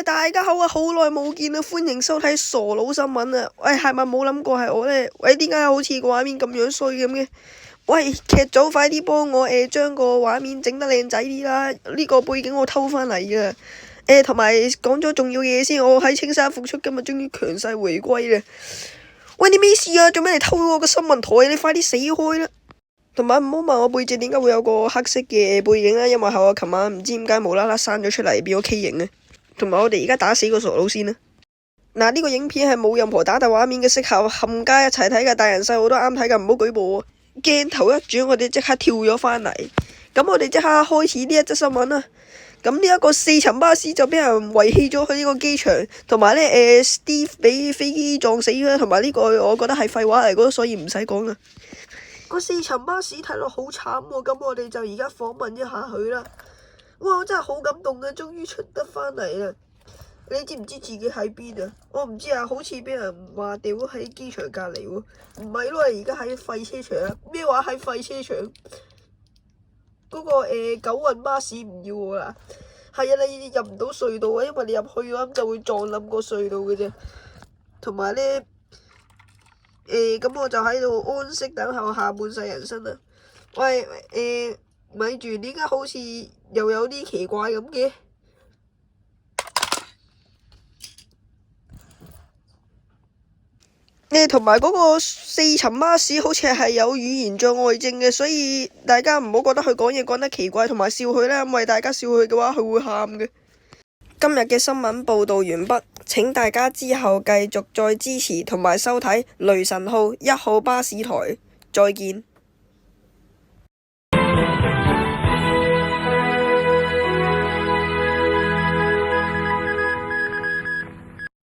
大家好啊，好耐冇見啦，歡迎收睇傻佬新聞啊！喂，係咪冇諗過係我呢？喂，點解好似個畫面咁樣衰咁嘅？喂，劇組快啲幫我將個畫面整得靚仔啲啦！呢個背景我偷翻嚟噶。同埋講咗重要嘢先，我喺青山復出，今日終於強勢回歸啦！喂，你咩事啊？做咩嚟偷我個新聞台？你快啲死開啦！同埋唔好問我背脊點解會有個黑色嘅背景啦，因為係我琴晚唔知點解無啦啦刪咗出嚟變咗 K 型啊！同埋我哋而家打死個傻佬先啦！嗱，呢個影片係冇任何打鬥畫面嘅，適合冚家一齊睇嘅，大人細路都啱睇㗎，唔好舉報啊！鏡頭一轉，我哋即刻跳咗返嚟。咁我哋即刻開始呢一則新聞啦。咁呢一個4層巴士就俾人遺棄咗去呢個機場，同埋呢Steve 俾飛機撞死啦，同埋呢個我覺得係廢話嚟嘅，所以唔使講啦。個4層巴士睇落好慘喎，咁我哋就而家訪問一下佢啦。哇！我真係好感動啊，終於出得返嚟啦！你知唔知自己喺邊啊？我唔知啊，好似俾人話掉喺機場隔離喎。唔係咯，而家喺廢車場啊！咩話喺廢車場？嗰個九運巴士唔要我啦。係啊，你入唔到隧道啊，因為你入去嘅話就會撞冧個隧道嘅啫。同埋呢，咁我就喺度安息等候下半世人生啦。喂，咪住，點解好似又有啲奇怪咁嘅？同埋嗰個4層巴士好似係有語言障礙症嘅，所以大家唔好覺得佢講嘢講得奇怪，同埋笑佢啦，因為大家笑佢嘅話，佢會喊嘅。今日嘅新聞報道完畢，請大家之後繼續再支持同埋收睇雷神號1號巴士台，再見。